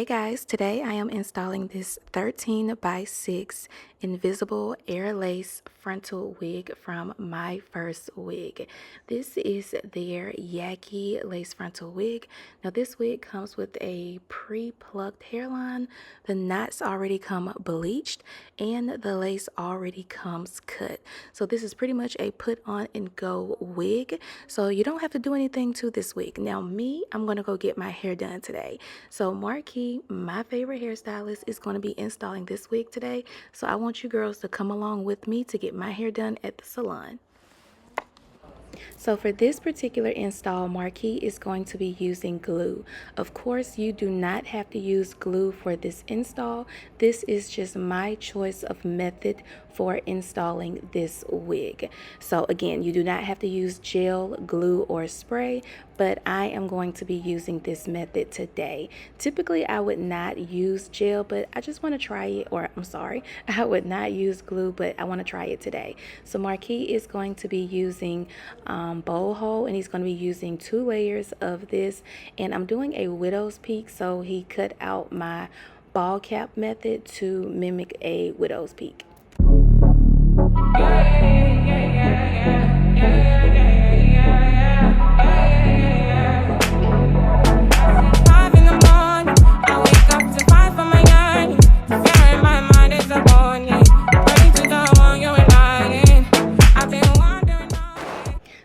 Hey guys, today I am installing this 13 by 6 invisible air lace frontal wig from My First Wig. This is their Yaki lace frontal wig. Now this wig comes with a pre-plucked hairline. The knots already come bleached and the lace already comes cut. So this is pretty much a put on and go wig. So you don't have to do anything to this wig. Now me, I'm going to go get my hair done today. So Marquis, my favorite hairstylist, is going to be installing this wig today. So I want you girls to come along with me to get my hair done at the salon. So for this particular install, Marquis is going to be using glue. Of course, you do not have to use glue for this install. This is just my choice of method for installing this wig. So again, you do not have to use gel, glue, or spray, but I am going to be using this method today. Typically, I would not use gel, but I just want to try it, or I'm sorry, I would not use glue, but I want to try it today. So Marquis is going to be using bowl hole, and he's going to be using 2 layers of this, and I'm doing a widow's peak, so he cut out my ball cap method to mimic a widow's peak.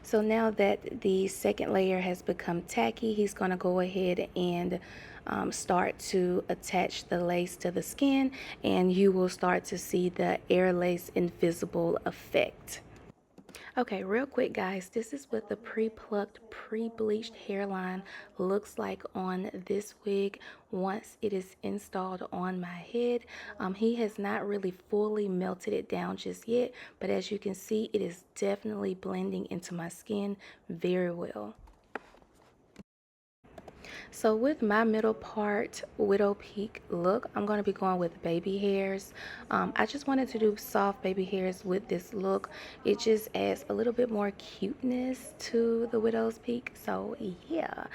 So now that the second layer has become tacky, he's going to go ahead and start to attach the lace to the skin, and you will start to see the air lace invisible effect. Okay, real quick guys, this is what the pre-plucked, pre-bleached hairline looks like on this wig once it is installed on my head. He has not really fully melted it down just yet, but as you can see, it is definitely blending into my skin very well. So with my middle part widow peak look, I'm going to be going with baby hairs. I just wanted to do soft baby hairs with this look. It just adds a little bit more cuteness to the widow's peak. So yeah.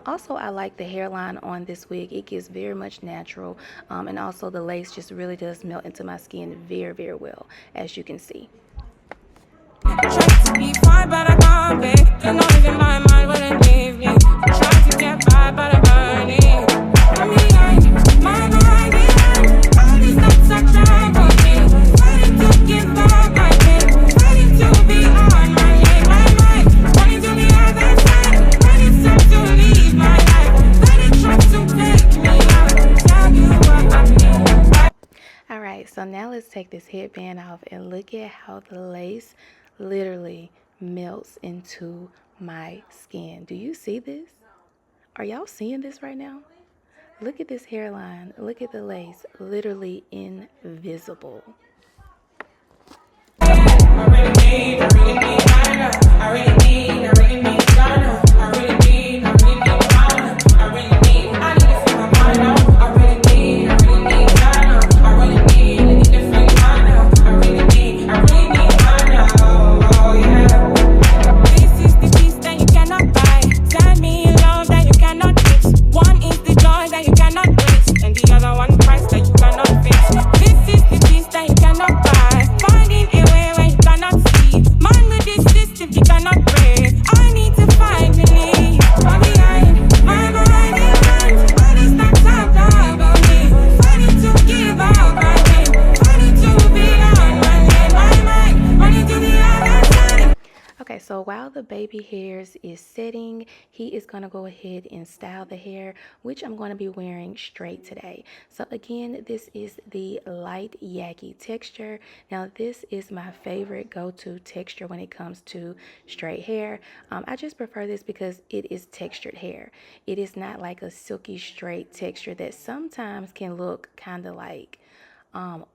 Also, I like the hairline on this wig. It gives very much natural. And also the lace just really does melt into my skin very, very well, as you can see. Alright, so now let's take this headband off and look at how the lace literally melts into my skin. Do you see this? Are y'all seeing this right now? Look at this hairline. Look at the lace. Literally invisible. So while the baby hairs is setting, he is going to go ahead and style the hair, which I'm going to be wearing straight today. So again, this is the light Yaki texture. Now this is my favorite go-to texture when it comes to straight hair. I just prefer this because it is textured hair. It is not like a silky straight texture that sometimes can look kind of like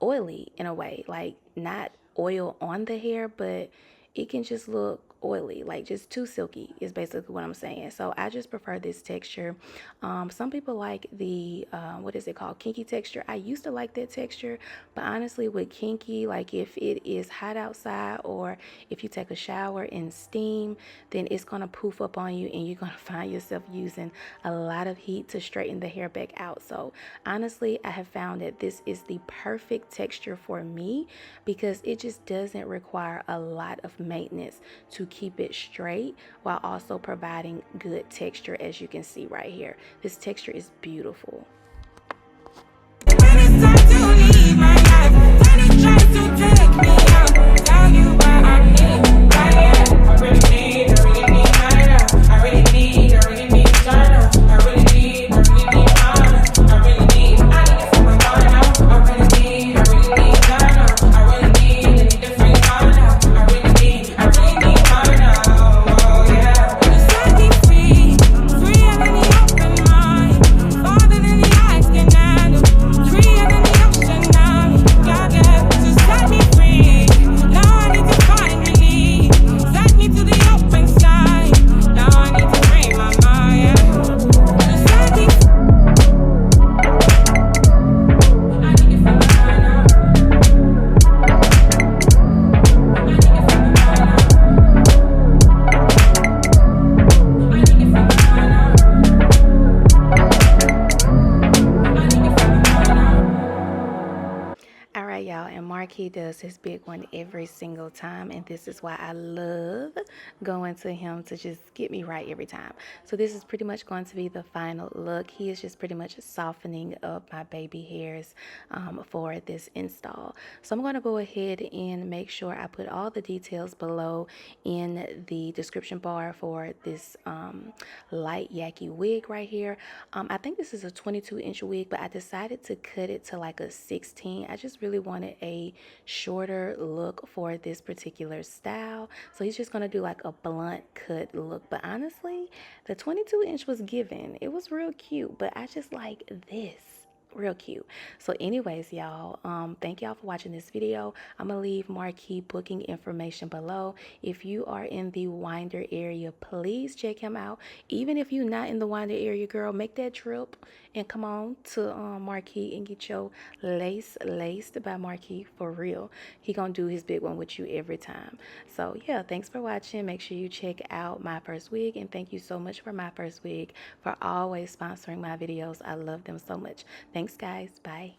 oily in a way, like not oil on the hair, but it can just look oily, like just too silky is basically what I'm saying. So I just prefer this texture. Some people like the what is it called, kinky texture. I used to like that texture, but honestly with kinky, like if it is hot outside or if you take a shower in steam, then it's gonna poof up on you and you're gonna find yourself using a lot of heat to straighten the hair back out. So honestly, I have found that this is the perfect texture for me because it just doesn't require a lot of maintenance to keep it straight while also providing good texture. As you can see right here, this texture is beautiful. Y'all, and Marquis does his big one every single time, and this is why I love going to him to just get me right every time. So this is pretty much going to be the final look. He is just pretty much softening up my baby hairs for this install. So I'm going to go ahead and make sure I put all the details below in the description bar for this light Yaki wig right here. I think this is a 22-inch wig, but I decided to cut it to like a 16. I just really wanted a shorter look for this particular style. So he's just going to do like a blunt cut look. But honestly, the 22-inch was given. It was real cute, but I just like this. Real cute. So anyways, y'all, thank y'all for watching this video. I'm gonna leave Marquis booking information below. If you are in the Winder area, please check him out. Even if you're not in the Winder area, girl, make that trip and come on to Marquis and get your lace laced by Marquis for real. He gonna do his big one with you every time. So yeah, thanks for watching. Make sure you check out My First Wig, and thank you so much for My First Wig for always sponsoring my videos. I love them so much. Thanks, guys. Bye.